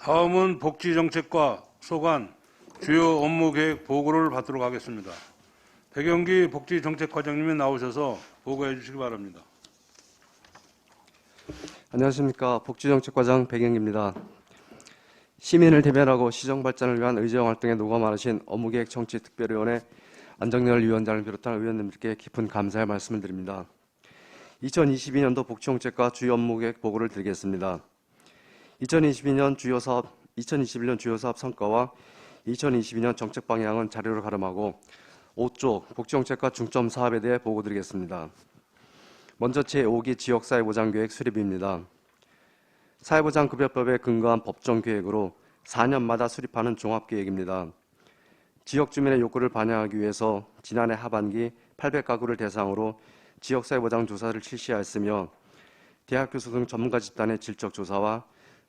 다음은 복지정책과 소관 주요 업무 계획 보고를 받도록 하겠습니다. 백영기 복지정책과장님이 나오셔서 보고해 주시기 바랍니다. 안녕하십니까. 복지정책과장 백영기입니다. 시민을 대변하고 시정발전을 위한 의정활동에 노고 많으신 업무계획 정치특별위원회 안정열 위원장을 비롯한 의원님들께 깊은 감사의 말씀을 드립니다. 2022년도 복지정책과 주요 업무계획 보고를 드리겠습니다. 2021년 주요 사업 성과와 2022년 정책 방향은 자료를 가름하고 5쪽 복지정책과 중점 사업에 대해 보고 드리겠습니다. 먼저 제5기 지역사회보장계획 수립입니다. 사회보장급여법에 근거한 법정계획으로 4년마다 수립하는 종합계획입니다. 지역주민의 욕구를 반영하기 위해서 지난해 하반기 800가구를 대상으로 지역사회보장 조사를 실시하였으며 대학 교수 등 전문가 집단의 질적조사와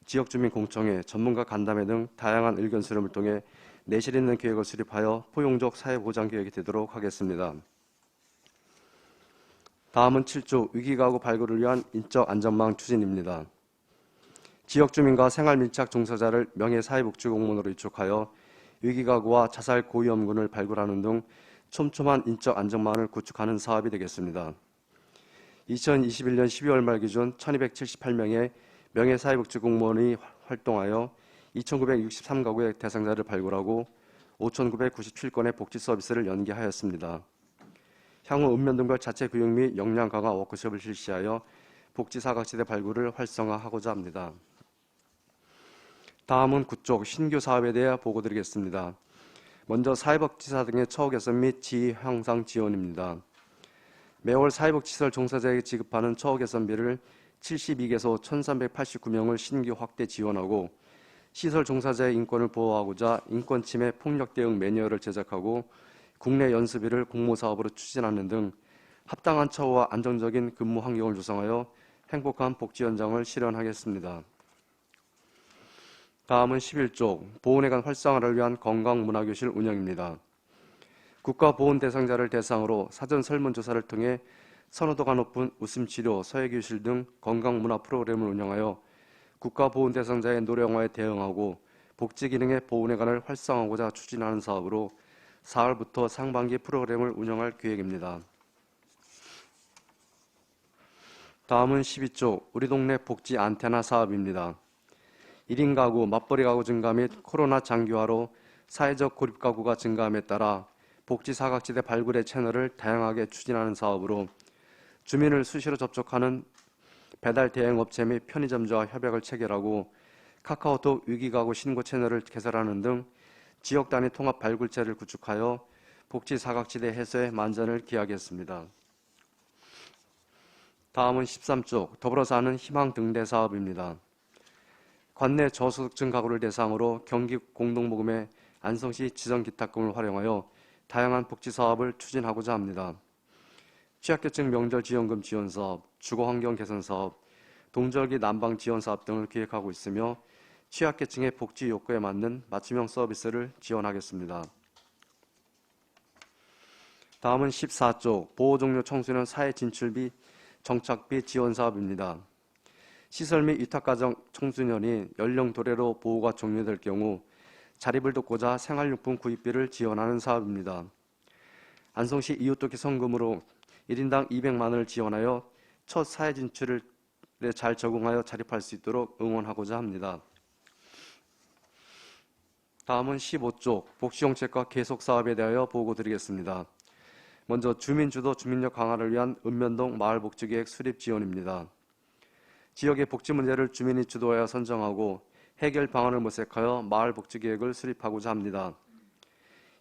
지역주민 공청회, 전문가 간담회 등 다양한 의견 수렴을 통해 내실 있는 계획을 수립하여 포용적 사회보장계획이 되도록 하겠습니다. 다음은 7조 위기가구 발굴을 위한 인적 안전망 추진입니다. 지역주민과 생활밀착 종사자를 명예사회복지공무원으로 위촉하여 위기가구와 자살 고위험군을 발굴하는 등 촘촘한 인적 안전망을 구축하는 사업이 되겠습니다. 2021년 12월 말 기준 1278명의 명예사회복지공무원이 활동하여 2963가구의 대상자를 발굴하고 5997건의 복지 서비스를 연계하였습니다. 향후 읍면동별 자체교육 및 역량 강화 워크숍을 실시하여 복지 사각지대 발굴을 활성화하고자 합니다. 다음은 9쪽 신규 사업에 대해 보고드리겠습니다. 먼저 사회복지사 등의 처우 개선 및 지위 향상 지원입니다. 매월 사회복지시설 종사자에게 지급하는 처우 개선비를 72개소 1389명을 신규 확대 지원하고 시설 종사자의 인권을 보호하고자 인권침해 폭력 대응 매뉴얼을 제작하고 국내 연수비를 공모사업으로 추진하는 등 합당한 처우와 안정적인 근무 환경을 조성하여 행복한 복지 현장을 실현하겠습니다. 다음은 11쪽 보훈회관 활성화를 위한 건강문화교실 운영입니다. 국가보훈 대상자를 대상으로 사전 설문조사를 통해 선호도가 높은 웃음치료, 서예교실 등 건강문화 프로그램을 운영하여 국가보훈 대상자의 노령화에 대응하고 복지기능의 보훈회관을 활성화하고자 추진하는 사업으로 4월부터 상반기 프로그램을 운영할 계획입니다. 다음은 12조 우리 동네 복지 안테나 사업입니다. 1인 가구, 맞벌이 가구 증가 및 코로나 장기화로 사회적 고립 가구가 증가함에 따라 복지 사각지대 발굴의 채널을 다양하게 추진하는 사업으로 주민을 수시로 접촉하는 배달 대행업체 및 편의점과 협약을 체결하고 카카오톡 위기가구 신고 채널을 개설하는 등 지역 단위 통합 발굴체를 구축하여 복지 사각지대 해소에 만전을 기하겠습니다. 다음은 13쪽 더불어 사는 희망 등대 사업입니다. 관내 저소득층 가구를 대상으로 경기 공동모금의 안성시 지정기탁금을 활용하여 다양한 복지 사업을 추진하고자 합니다. 취약계층 명절 지원금 지원 사업, 주거환경 개선 사업, 동절기 난방 지원 사업 등을 기획하고 있으며 취약계층의 복지 욕구에 맞는 맞춤형 서비스를 지원하겠습니다. 다음은 14쪽 보호종료 청소년 사회 진출비 정착비 지원 사업입니다. 시설 및 위탁가정 청소년이 연령 도래로 보호가 종료될 경우 자립을 돕고자 생활용품 구입비를 지원하는 사업입니다. 안성시 이웃돕기 성금으로 1인당 200만 원을 지원하여 첫 사회 진출에 잘 적응하여 자립할 수 있도록 응원하고자 합니다. 다음은 15쪽 복지정책과 계속사업에 대하여 보고드리겠습니다. 먼저 주민주도 주민력 강화를 위한 읍면동 마을복지계획 수립 지원입니다. 지역의 복지 문제를 주민이 주도하여 선정하고 해결 방안을 모색하여 마을복지계획을 수립하고자 합니다.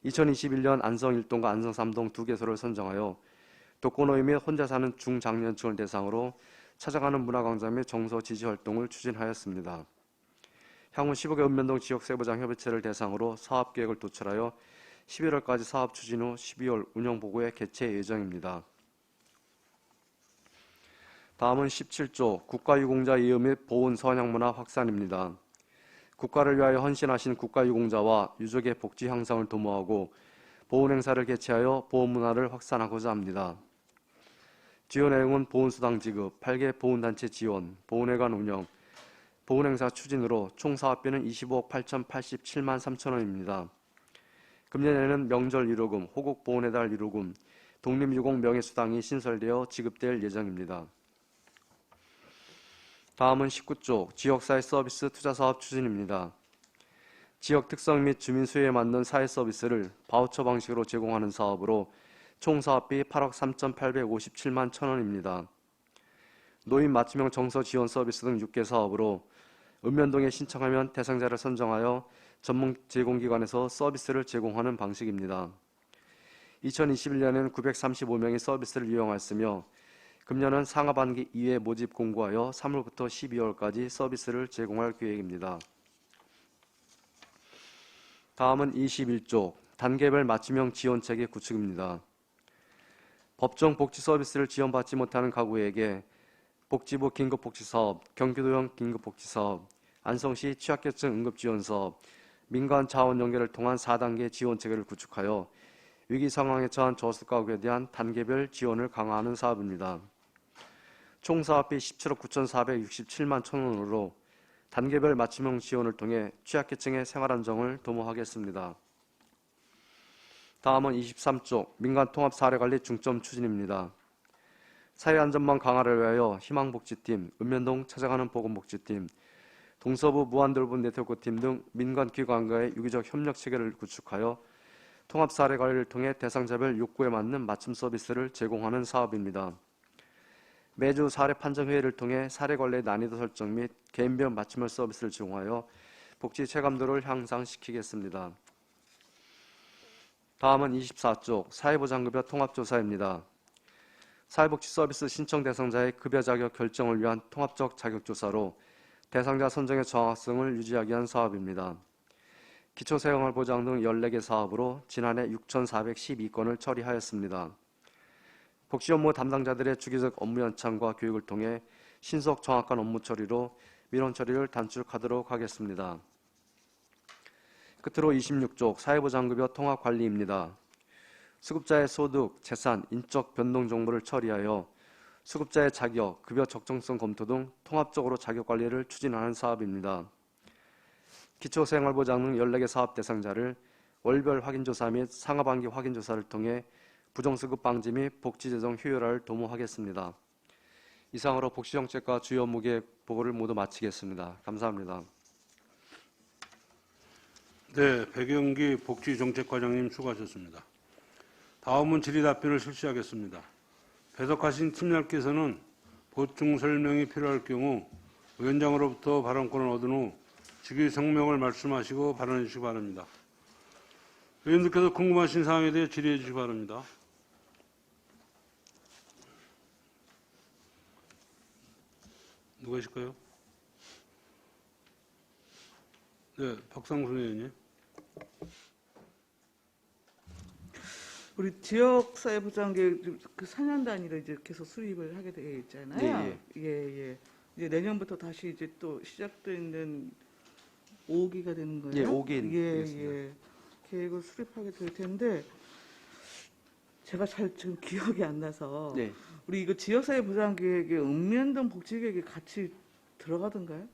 2021년 안성 1동과 안성 3동 2개소를 선정하여 독거노인 및 혼자 사는 중장년층을 대상으로 찾아가는 문화광장 및 정서 지지활동을 추진하였습니다. 향후 15개 읍면동 지역세부장협의체를 대상으로 사업계획을 도출하여 11월까지 사업 추진 후 12월 운영보고회 개최 예정입니다. 다음은 17조 국가유공자 이음 및 보훈 선양문화 확산입니다. 국가를 위하여 헌신하신 국가유공자와 유족의 복지 향상을 도모하고 보훈행사를 개최하여 보훈문화를 확산하고자 합니다. 지원 내용은 보훈수당 지급, 8개 보훈단체 지원, 보훈회관 운영, 보훈행사 추진으로 총 사업비는 25억 8,087만 3천 원입니다. 금년에는 명절 위로금, 호국 보훈의 달 위로금, 독립유공 명예수당이 신설되어 지급될 예정입니다. 다음은 19쪽 지역사회 서비스 투자사업 추진입니다. 지역 특성 및 주민 수요에 맞는 사회 서비스를 바우처 방식으로 제공하는 사업으로 총 사업비 8억 3,857만 1천 원입니다. 노인 맞춤형 정서 지원 서비스 등 6개 사업으로 읍면동에 신청하면 대상자를 선정하여 전문 제공기관에서 서비스를 제공하는 방식입니다. 2021년에는 935명이 서비스를 이용하였으며 금년은 상하반기 2회 모집 공고하여 3월부터 12월까지 서비스를 제공할 계획입니다. 다음은 21쪽 단계별 맞춤형 지원체계 구축입니다. 법정 복지 서비스를 지원받지 못하는 가구에게 복지부 긴급복지사업, 경기도형 긴급복지사업, 안성시 취약계층 응급지원사업, 민간 자원 연계를 통한 4단계 지원체계를 구축하여 위기 상황에 처한 저소득 가구에 대한 단계별 지원을 강화하는 사업입니다. 총 사업비 17억 9,467만 1천 원으로 단계별 맞춤형 지원을 통해 취약계층의 생활안정을 도모하겠습니다. 다음은 23쪽 민간통합 사례관리 중점 추진입니다. 사회안전망 강화를 위하여 희망복지팀, 읍면동 찾아가는 보건복지팀, 동서부 무한돌봄 네트워크팀 등 민간기관과의 유기적 협력체계를 구축하여 통합사례관리를 통해 대상자별 욕구에 맞는 맞춤 서비스를 제공하는 사업입니다. 매주 사례 판정회의를 통해 사례관리의 난이도 설정 및 개인별 맞춤형 서비스를 제공하여 복지 체감도를 향상시키겠습니다. 다음은 24쪽 사회보장급여 통합조사입니다. 사회복지 서비스 신청 대상자의 급여 자격 결정을 위한 통합적 자격조사로 대상자 선정의 정확성을 유지하기 위한 사업입니다. 기초생활보장 등 14개 사업으로 지난해 6,412건을 처리하였습니다. 복지업무 담당자들의 주기적 업무 연창과 교육을 통해 신속 정확한 업무 처리로 민원 처리를 단축하도록 하겠습니다. 끝으로 26쪽 사회보장급여 통합관리입니다. 수급자의 소득, 재산, 인적 변동 정보를 처리하여 수급자의 자격, 급여 적정성 검토 등 통합적으로 자격관리를 추진하는 사업입니다. 기초생활보장 등 14개 사업 대상자를 월별 확인조사 및 상하반기 확인조사를 통해 부정수급 방지 및 복지재정 효율화를 도모하겠습니다. 이상으로 복지정책과 주요 업무계획 보고를 모두 마치겠습니다. 감사합니다. 네, 백영기 복지정책과장님 수고하셨습니다. 다음은 질의답변을 실시하겠습니다. 배석하신 팀장께서는 보충 설명이 필요할 경우 위원장으로부터 발언권을 얻은 후 직위 성명을 말씀하시고 발언해 주시기 바랍니다. 의원님께서 궁금하신 사항에 대해 질의해 주시기 바랍니다. 누가 계실까요? 네, 박상순 의원님. 우리 지역사회보장계획 그 4년 단위로 이제 계속 수립을 하게 되어 있잖아요. 예. 이제 내년부터 다시 이제 또 시작되는 5기가 되는 거예요. 예, 5기 되겠습니다. 예. 계획을 수립하게 될 텐데 제가 잘 지금 기억이 안 나서 네. 우리 이거 지역사회보장계획에 읍면동 복지계획이 같이 들어가던가요?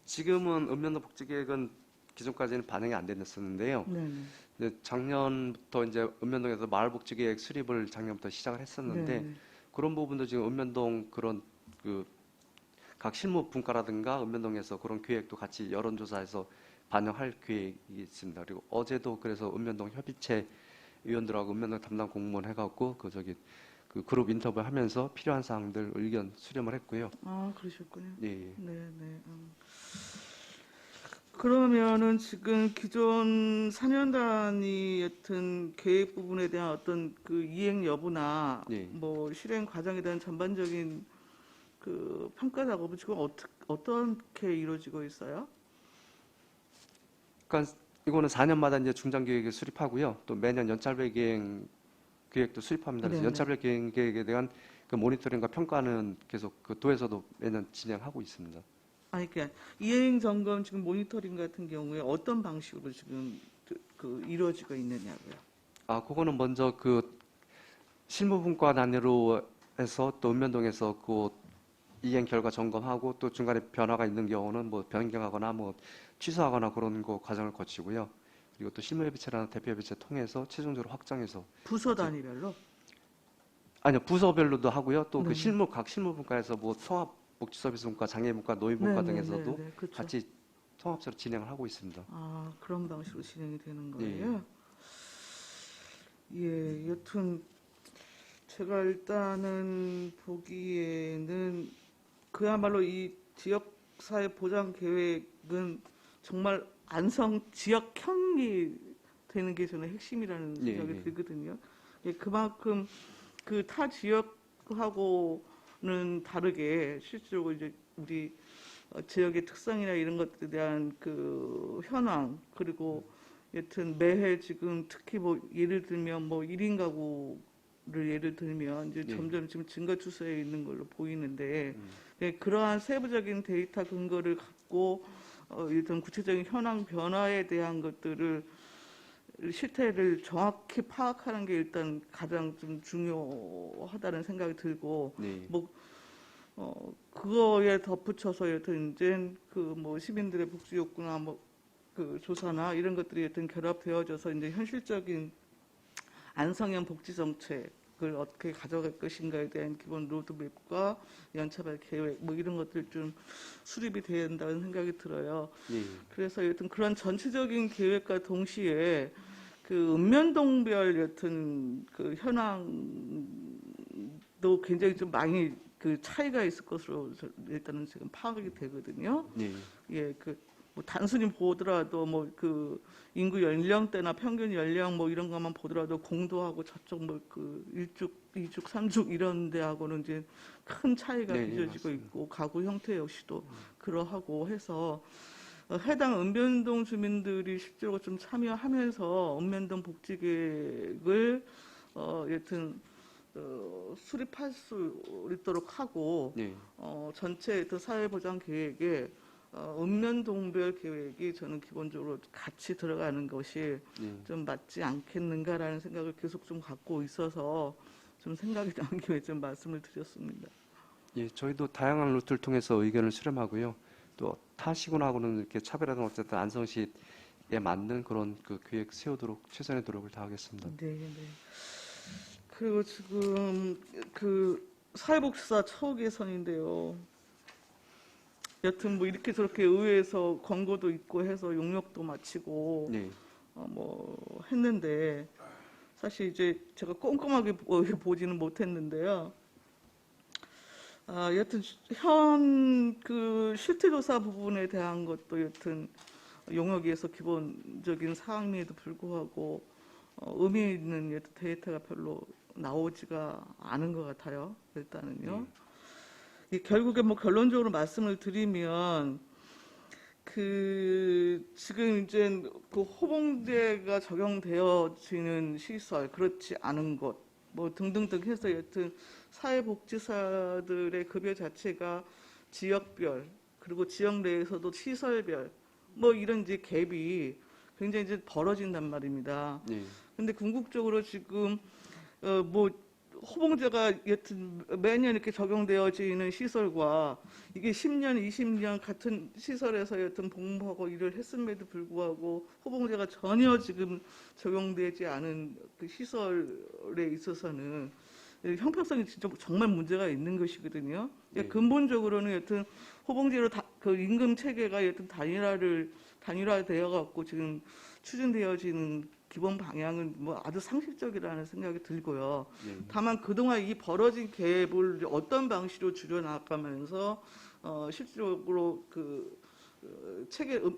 지금은 읍면동 복지계획은 기존까지는 반영이 안 됐었는데요. 네네. 근데 작년부터 이제 읍면동에서 마을복지계획 수립을 작년부터 시작을 했었는데 네네. 그런 부분도 지금 읍면동 그런 그 각 실무 분과라든가 읍면동에서 그런 계획도 같이 여론조사해서 반영할 계획이 있습니다. 그리고 어제도 그래서 읍면동 협의체 위원들하고 읍면동 담당 공무원 해갖고 그 그룹 인터뷰 하면서 필요한 사항들 의견 수렴을 했고요. 아, 그러셨군요. 예. 네네. 그러면은 지금 기존 4년 단위 같은 계획 부분에 대한 어떤 그 이행 여부나 예. 뭐 실행 과정에 대한 전반적인 그 평가 작업은 지금 어떻게 이루어지고 있어요? 그러니까 이거는 4년마다 이제 중장 계획을 수립하고요. 또 매년 연찰별 계획도 수립합니다. 그래서 네네. 연찰별 계획에 대한 그 모니터링과 평가는 계속 그 도에서도 매년 진행하고 있습니다. 아니, 그러니까 이행 점검 지금 모니터링 같은 경우에 어떤 방식으로 지금 그 이루어지고 있느냐고요? 그거는 먼저 그 실무분과 단위로 해서 또 읍면동에서 그 이행 결과 점검하고 또 중간에 변화가 있는 경우는 뭐 변경하거나 뭐 취소하거나 그런 거 과정을 거치고요. 그리고 또 실무협의체나 대표협의체 통해서 최종적으로 확정해서 부서 단위별로? 아니요 부서별로도 하고요. 또 그 네. 실무 각 실무분과에서 뭐 통합 복지서비스분과, 장애인분과, 노인분과 등에서도 그렇죠. 같이 통합적으로 진행을 하고 있습니다. 아, 그런 방식으로 진행이 되는 예. 거예요? 예, 여튼 제가 일단은 보기에는 그야말로 이 지역사회 보장 계획은 정말 안성 지역형이 되는 게 저는 핵심이라는 예, 생각이 예. 들거든요. 예, 그만큼 그 타 지역하고는 다르게 실제로 이제 우리 지역의 특성이나 이런 것들에 대한 그 현황, 그리고 여튼 매해 지금 특히 뭐 예를 들면 뭐 1인 가구를 예를 들면 이제 예. 점점 지금 증가 추세에 있는 걸로 보이는데 예, 그러한 세부적인 데이터 근거를 갖고 일단 구체적인 현황 변화에 대한 것들을 실태를 정확히 파악하는 게 일단 가장 좀 중요하다는 생각이 들고 네. 뭐 그거에 덧붙여서 여튼 이제 그 뭐 시민들의 복지 욕구나 뭐 그 조사나 이런 것들이 여튼 결합되어져서 이제 현실적인 안성형 복지 정책을 어떻게 가져갈 것인가에 대한 기본 로드맵과 연차별 계획 뭐 이런 것들 좀 수립이 돼야 된다는 생각이 들어요. 예. 그래서 여튼 그런 전체적인 계획과 동시에 그 읍면동별 여튼 그 현황도 굉장히 좀 많이 그 차이가 있을 것으로 일단은 지금 파악이 되거든요. 예. 예, 그 뭐 단순히 보더라도 뭐 그 인구 연령대나 평균 연령 뭐 이런 것만 보더라도 공도하고 저쪽 뭐 그 일죽, 삼죽 이런 데하고는 이제 큰 차이가 네, 빚어지고 맞습니다. 있고 가구 형태 역시도 그러하고 해서 해당 읍면동 주민들이 실제로 좀 참여하면서 읍면동 복지계획을 여튼 수립할 수 있도록 하고 예. 전체 그 사회보장 계획에 읍면동별 계획이 저는 기본적으로 같이 들어가는 것이 예. 좀 맞지 않겠는가라는 생각을 계속 좀 갖고 있어서 좀 생각이 나는 김에 좀 말씀을 드렸습니다. 예, 저희도 다양한 루트를 통해서 의견을 수렴하고요. 또 타 시군하고는 이렇게 차별화된 어쨌든 안성시에 맞는 그런 그 계획 세우도록 최선의 노력을 다하겠습니다. 네, 네. 그리고 지금 그 사회복지사 처우 개선인데요. 여튼 뭐 이렇게 저렇게 의회에서 권고도 있고 해서 용역도 마치고 네. 뭐 했는데 사실 이제 제가 꼼꼼하게 보지는 못했는데요. 여튼 현 그 실태조사 부분에 대한 것도 여튼 용역위에서 기본적인 사항임에도 불구하고 의미 있는 여튼 데이터가 별로 나오지가 않은 것 같아요. 일단은요. 결국에 뭐 결론적으로 말씀을 드리면 그 지금 이제 그 호봉제가 적용되어지는 시설 그렇지 않은 곳 뭐 등등등 해서 여튼 사회복지사들의 급여 자체가 지역별 그리고 지역 내에서도 시설별 뭐 이런 이제 갭이 굉장히 이제 벌어진단 말입니다. 네. 근데 궁극적으로 지금 뭐 호봉제가 여튼 매년 이렇게 적용되어지는 시설과 이게 10년, 20년 같은 시설에서 여튼 복무하고 일을 했음에도 불구하고 호봉제가 전혀 지금 적용되지 않은 그 시설에 있어서는 형평성이 진짜 정말 문제가 있는 것이거든요. 네. 근본적으로는 여튼 호봉제로 그 임금 체계가 여튼 단일화되어 갖고 지금 추진되어지는 기본 방향은 뭐 아주 상식적이라는 생각이 들고요. 네. 다만 그동안 이 벌어진 갭을 어떤 방식으로 줄여나가면서 실질적으로 그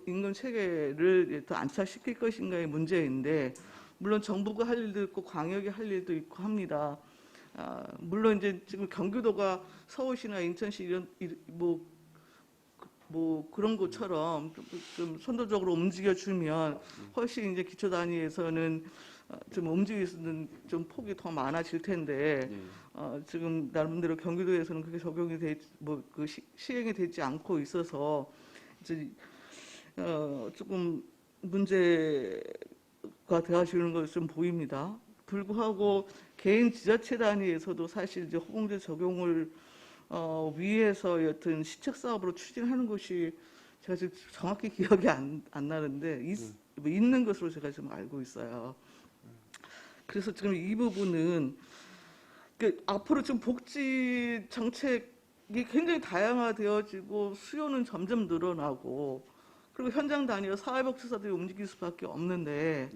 임금 체계를 더 안착시킬 것인가의 문제인데 물론 정부가 할 일도 있고 광역이 할 일도 있고 합니다. 물론 이제 지금 경기도가 서울시나 인천시 이런 뭐 그런 것처럼 좀 선도적으로 움직여주면 훨씬 이제 기초 단위에서는 좀 움직일 수 있는 좀 폭이 더 많아질 텐데 지금 나름대로 경기도에서는 그게 적용이 그 시행이 되지 않고 있어서 이제 조금 문제가 되어지는 것이 좀 보입니다. 불구하고 개인 지자체 단위에서도 사실 이제 호봉제 적용을 위에서 여튼 시책 사업으로 추진하는 것이 제가 지금 정확히 기억이 안 나는데 뭐 있는 것으로 제가 지금 알고 있어요. 그래서 지금 이 부분은 앞으로 지금 복지 정책이 굉장히 다양화되어지고 수요는 점점 늘어나고 그리고 현장 단위로 사회복지사들이 움직일 수밖에 없는데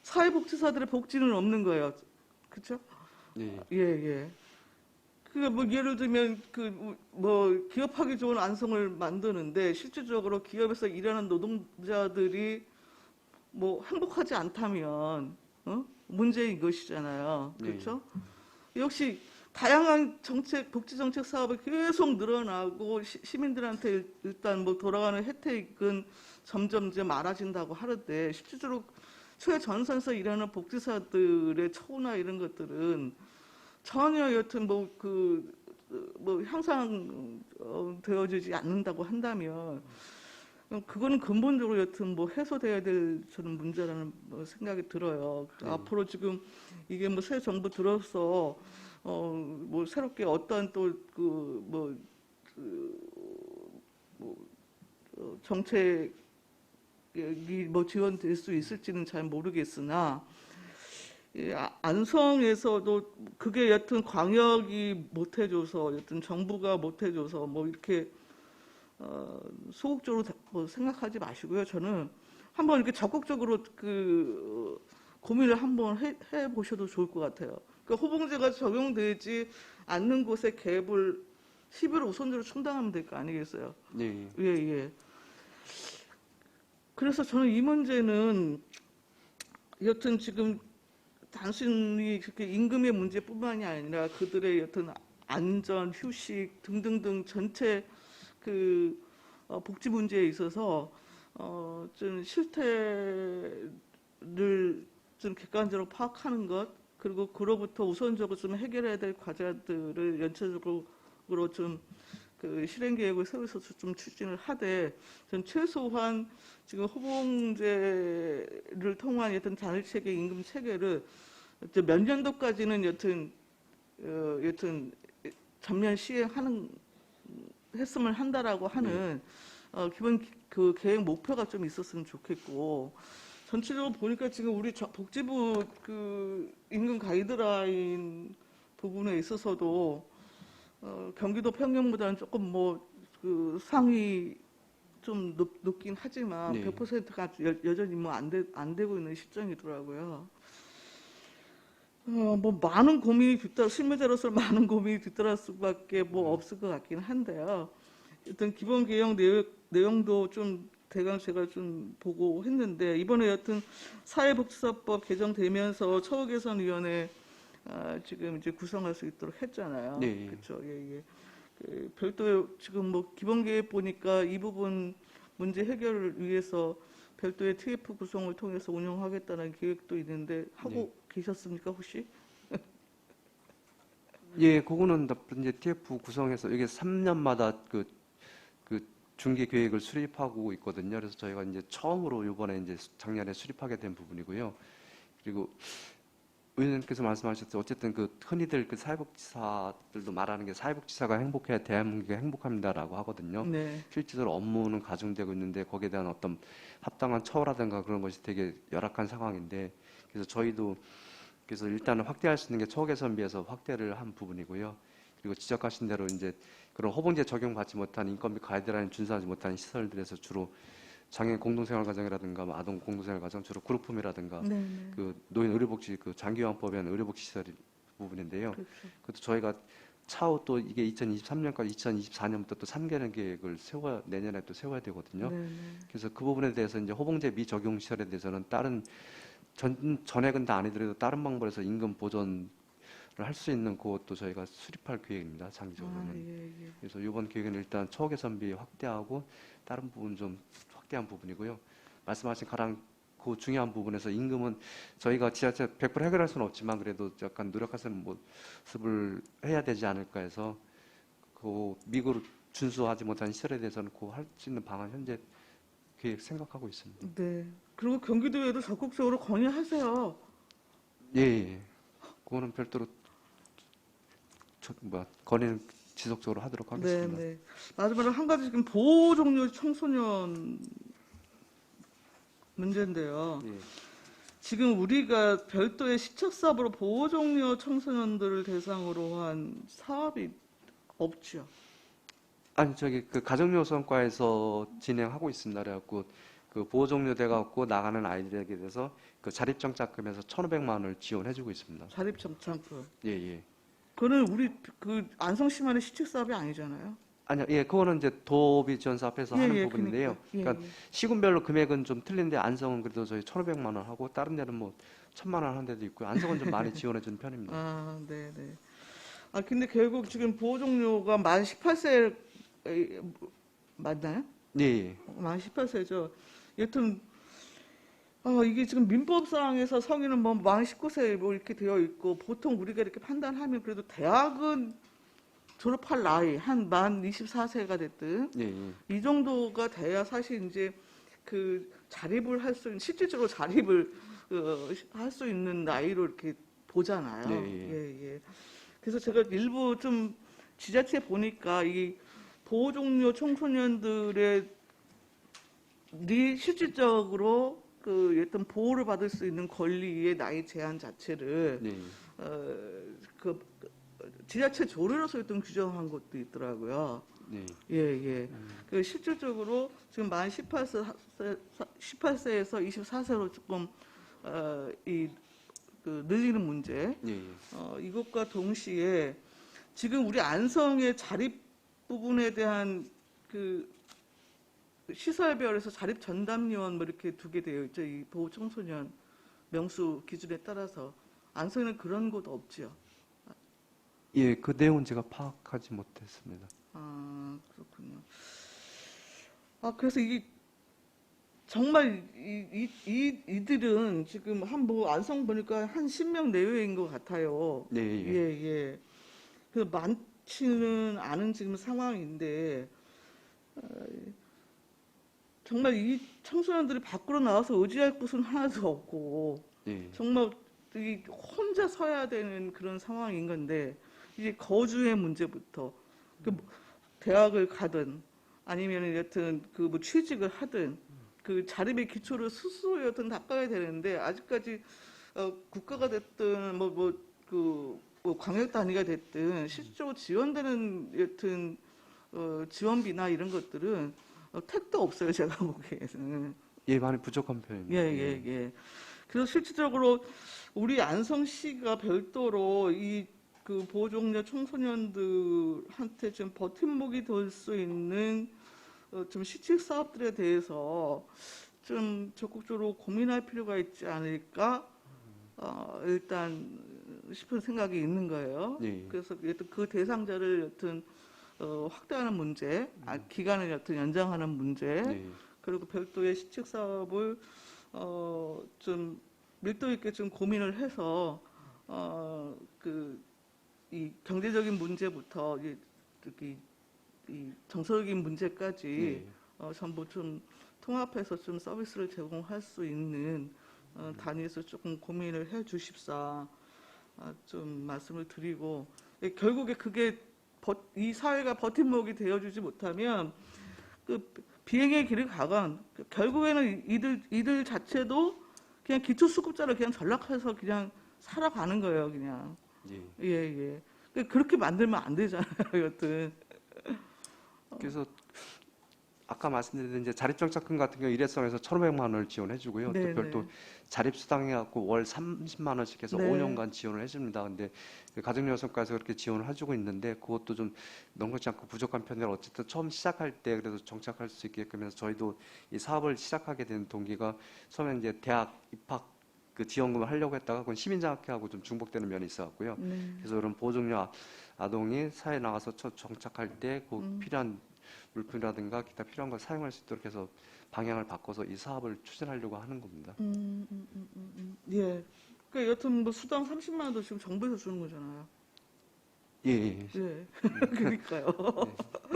사회복지사들의 복지는 없는 거예요. 그렇죠? 네. 예, 예. 뭐 예를 들면 뭐 기업하기 좋은 안성을 만드는데 실질적으로 기업에서 일하는 노동자들이 뭐 행복하지 않다면 문제인 것이잖아요. 그렇죠? 역시 다양한 정책, 복지 정책 사업이 계속 늘어나고 시민들한테 일단 뭐 돌아가는 혜택은 점점 이제 많아진다고 하는데 실질적으로 최전선에서 일하는 복지사들의 처우나 이런 것들은 전혀 여튼 뭐 향상되어지지 않는다고 한다면 그거는 근본적으로 여튼 뭐 해소돼야 될 저는 문제라는 생각이 들어요. 앞으로 지금 이게 뭐 새 정부 들어서 뭐 새롭게 어떤 또 정책이 뭐 지원될 수 있을지는 잘 모르겠으나 안성에서도 그게 여튼 광역이 못 해줘서 여튼 정부가 못 해줘서 뭐 이렇게 소극적으로 뭐 생각하지 마시고요. 저는 한번 이렇게 적극적으로 고민을 한번 해 보셔도 좋을 것 같아요. 그러니까 호봉제가 적용되지 않는 곳의 갭을 11호 우선적으로 충당하면 될 거 아니겠어요? 네. 예, 예. 그래서 저는 이 문제는 여튼 지금 단순히 그렇게 임금의 문제뿐만이 아니라 그들의 여튼 안전, 휴식 등등등 전체 복지 문제에 있어서 좀 실태를 좀 객관적으로 파악하는 것 그리고 그로부터 우선적으로 좀 해결해야 될 과제들을 연체적으로 좀 실행 계획을 세워서 좀 추진을 하되 전 최소한 지금 호봉제를 통한 여튼 단일 체계 임금 체계를 몇 년도까지는 여튼 전면 시행하는 했으면 한다라고 하는 기본 계획 목표가 좀 있었으면 좋겠고 전체적으로 보니까 지금 우리 복지부 임금 가이드라인 부분에 있어서도 경기도 평균보다는 조금 상위 좀 높긴 하지만 100%가 여전히 안 되고 있는 시점이더라고요. 많은 고민이 실무자로서 많은 고민이 뒤따를 수밖에 없을 것 같긴 한데요. 일단 기본 개혁 내용도 좀 대강 제가 좀 보고 했는데 이번에 여튼 사회복지사법 개정되면서 처우개선위원회 지금 이제 구성할 수 있도록 했잖아요. 네. 그렇죠. 예, 예. 별도의 지금 기본 계획 보니까 이 부분 문제 해결을 위해서 별도의 TF 구성을 통해서 운영하겠다는 계획도 있는데 하고 계셨습니까 혹시? 예, 그거는 이제 TF 구성해서 이게 3년마다 그 중기 계획을 수립하고 있거든요. 그래서 저희가 이제 처음으로 이번에 이제 작년에 수립하게 된 부분이고요. 그리고 의원님께서 말씀하셨듯이 어쨌든 흔히들 사회복지사들도 말하는 게 사회복지사가 행복해야 대한민국이 행복합니다라고 하거든요. 네. 실질적으로 업무는 가중되고 있는데 거기에 대한 어떤 합당한 처우라든가 그런 것이 되게 열악한 상황인데 그래서 저희도 그래서 일단은 확대할 수 있는 게 처우 개선비에서 확대를 한 부분이고요. 그리고 지적하신 대로 이제 그런 호봉제 적용받지 못한 인건비 가이드라인 준수하지 못한 시설들에서 주로 장애인 공동생활가정이라든가 아동 공동생활가정 주로 그룹홈이라든가 노인 의료복지 장기요양법에 의한 의료복지 시설 부분인데요. 그렇죠. 그것도 저희가 차후 또 이게 2023년까지 2024년부터 또 3개년 계획을 내년에 또 세워야 되거든요. 그래서 그 부분에 대해서 이제 호봉제 미적용 시설에 대해서는 다른 전액은 다 아니더라도 다른 방법에서 임금 보전을 할 수 있는 그것도 저희가 수립할 계획입니다. 장기적으로는. 예. 그래서 이번 계획은 일단 처우 개선비 확대하고 다른 부분 좀 확대한 부분이고요. 말씀하신 가장 그 중요한 부분에서 임금은 저희가 지하철 100% 해결할 수는 없지만 그래도 약간 노력하는 모습을 해야 되지 않을까 해서 미국으로 준수하지 못한 시설에 대해서는 할 수 있는 방안 현재 계획 생각하고 있습니다. 네. 그리고 경기도에도 적극적으로 건의하세요. 예. 그거는 별도로 건의는 지속적으로 하도록 하겠습니다. 네. 마지막으로 한 가지 지금 보호 종료 청소년 문제인데요. 예. 지금 우리가 별도의 시책 사업으로 보호 종료 청소년들을 대상으로 한 사업이 없죠. 아니 저기 그 가정요성과에서 진행하고 있습니다. 그래갖고 그 보호 종료돼 갖고 나가는 아이들에게 대해서 그 자립정착금에서 1,500만 원을 지원해주고 있습니다. 자립정착금. 예. 그거는 우리 그 안성시만의 시책 사업이 아니잖아요. 아니요, 예, 그거는 이제 도비 지원 사업에서 하는 부분인데요. 그러니까 시군별로 금액은 좀 틀린데 안성은 그래도 저희 1,500만 원 하고 다른 데는 뭐 1,000만 원 하는 데도 있고요. 안성은 좀 많이 지원해주는 편입니다. 아, 네. 아, 근데 결국 지금 보호 종료가 만 18세 맞나요? 예. 만 18세죠. 여튼 이게 지금 민법상에서 성인은 뭐 만 19세 뭐 이렇게 되어 있고 보통 우리가 이렇게 판단하면 그래도 대학은 졸업할 나이 한 만 24세가 됐든 예. 이 정도가 돼야 사실 이제 그 자립을 할 수 있는 실질적으로 자립을 할 수 있는 나이로 이렇게 보잖아요. 예. 그래서 제가 일부 좀 지자체 보니까 이 보호 종료 청소년들의 실질적으로 그 어떤 보호를 받을 수 있는 권리의 나이 제한 자체를 그 지자체 조례로서 어떤 규정한 것도 있더라고요. 예. 그 실질적으로 지금 만 18세에서 24세로 조금 그 늘리는 문제. 이것과 동시에 지금 우리 안성의 자립 부분에 대한 그 시설별에서 자립 전담요원 뭐 이렇게 두게 되어 있죠. 이 보호 청소년 명수 기준에 따라서 안성에는 그런 곳 없죠. 예, 그 내용은 제가 파악하지 못했습니다. 아, 그렇군요. 그래서 이게 정말 이들은 지금 뭐 안성 보니까 한 10명 내외인 것 같아요. 예. 그 많지는 않은 지금 상황인데 정말 이 청소년들이 밖으로 나와서 의지할 곳은 하나도 없고 정말 이 혼자 서야 되는 그런 상황인 건데 이제 거주의 문제부터 그 대학을 가든 아니면 여튼 그 뭐 취직을 하든 그 자립의 기초를 스스로 여튼 닦아야 되는데 아직까지 국가가 됐든 뭐 광역 단위가 됐든 실질적으로 지원되는 여튼 지원비나 이런 것들은 택도 없어요. 제가 보기에는. 예, 많이 부족한 편입니다. 예. 그래서 실질적으로 우리 안성시가 별도로 이 그 보호종료 청소년들한테 좀 버팀목이 될 수 있는 좀 시책 사업들에 대해서 좀 적극적으로 고민할 필요가 있지 않을까 일단 싶은 생각이 있는 거예요. 그래서 그 대상자를 여튼 확대하는 문제, 기간을 여튼 연장하는 문제, 그리고 별도의 시책 사업을 좀 밀도 있게 좀 고민을 해서 이 경제적인 문제부터 이 정서적인 문제까지 전부 좀 통합해서 좀 서비스를 제공할 수 있는 단위에서 조금 고민을 해 주십사 좀 말씀을 드리고 결국에 그게 이 사회가 버팀목이 되어주지 못하면 그 비행의 길을 가건 결국에는 이들 자체도 그냥 기초수급자를 그냥 전락해서 그냥 살아가는 거예요, 그냥. 예. 그렇게 만들면 안 되잖아요, 여튼. 그래서 아까 말씀드린 이제 자립정착금 같은 경우 일회성에서 1,500만 원을 지원해주고요. 또 별도 자립수당 해갖고 월 30만 원씩 해서 5년간 지원을 해줍니다. 근데 가정여성과에서 그렇게 지원을 해주고 있는데 그것도 좀 넉넉지 않고 부족한 편이라 어쨌든 처음 시작할 때 그래도 정착할 수 있게끔 해서 저희도 이 사업을 시작하게 된 동기가 처음에 이제 대학 입학 그 지원금을 하려고 했다가 그건 시민장학회하고 좀 중복되는 면이 있어갖고요. 그래서 그런 보호종료 아동이 사회에 나가서 정착할 때 그 필요한 물품이라든가 기타 필요한 걸 사용할 수 있도록 해서 방향을 바꿔서 이 사업을 추진하려고 하는 겁니다. 예. 그러니까 여튼 뭐 수당 30만 원도 지금 정부에서 주는 거잖아요. 예. 그러니까요.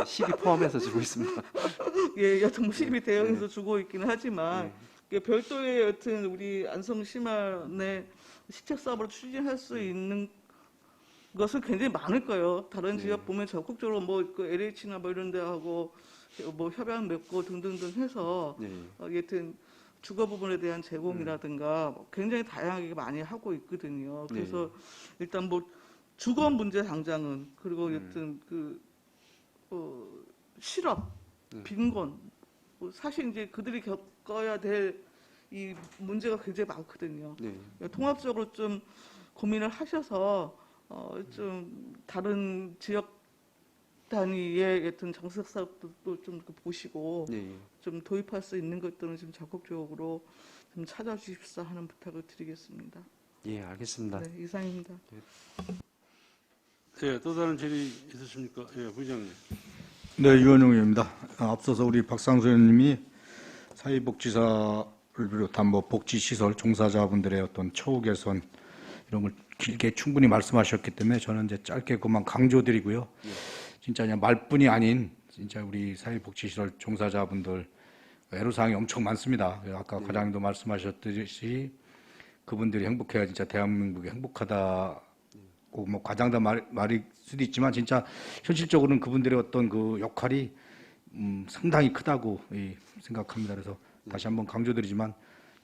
시비 포함해서 주고 있습니다. 예, 여튼 뭐 시비 대응해서 주고 있기는 하지만 별도의 여튼 우리 안성시만의 시책 사업으로 추진할 수 있는 것은 굉장히 많을 거예요. 다른 네. 지역 보면 적극적으로 뭐그 LH나 뭐 이런 데하고 뭐 협약 맺고 등등등 해서 네. 여튼 주거 부분에 대한 제공이라든가 굉장히 다양하게 많이 하고 있거든요. 그래서 일단 뭐 주거 문제 당장은 그리고 여튼 그 실업, 빈곤 뭐 사실 이제 그들이 겪어야 될 이 문제가 굉장히 많거든요. 네. 통합적으로 좀 고민을 하셔서 좀 다른 지역 단위의 어떤 정책 사업도 좀 보시고 네. 좀 도입할 수 있는 것들은 좀 적극적으로 좀 찾아주십사 하는 부탁을 드리겠습니다. 예, 알겠습니다. 네, 이상입니다. 예, 또 다른 질의 있으십니까? 예, 부장님. 네, 유원영입니다. 앞서서 우리 박상수 의원님이 사회복지사를 비롯한 뭐 복지시설 종사자분들의 어떤 처우 개선 이런 걸 길게 충분히 말씀하셨기 때문에 저는 이제 짧게 그만 강조드리고요. 진짜 그냥 말뿐이 아닌 진짜 우리 사회복지시설 종사자분들 애로사항이 엄청 많습니다. 아까 과장님도 말씀하셨듯이 그분들이 행복해야 진짜 대한민국이 행복하다고 뭐 과장된 말일 수도 있지만 진짜 현실적으로는 그분들의 어떤 그 역할이 상당히 크다고 생각합니다. 그래서 다시 한번 강조드리지만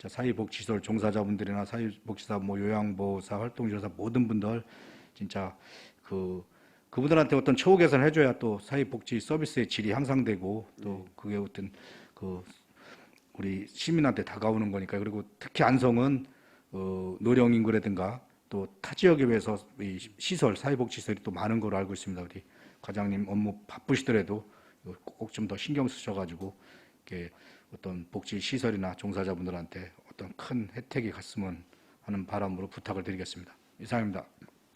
사회복지시설 종사자분들이나 사회복지사 뭐 요양보호사 활동지도사 모든 분들 진짜 그분들한테 어떤 처우 개선을 해줘야 또 사회복지 서비스의 질이 향상되고 또 그게 어떤 우리 시민한테 다가오는 거니까요. 그리고 특히 안성은 노령 인구라든가 또 타 지역에 비해서 이 시설 사회복지시설이 또 많은 걸로 알고 있습니다. 우리 과장님 업무 바쁘시더라도 꼭 좀 더 신경 쓰셔가지고 이렇게 어떤 복지 시설이나 종사자분들한테 어떤 큰 혜택이 갔으면 하는 바람으로 부탁을 드리겠습니다. 이상입니다.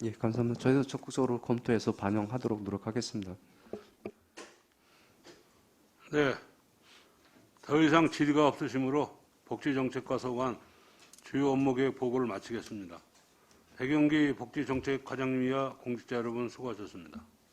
예, 감사합니다. 저희도 적극적으로 검토해서 반영하도록 노력하겠습니다. 네, 더 이상 질의가 없으시므로 복지정책과 소관 주요 업무계획 보고를 마치겠습니다. 백영기 복지정책과장님이야 공직자 여러분 수고하셨습니다.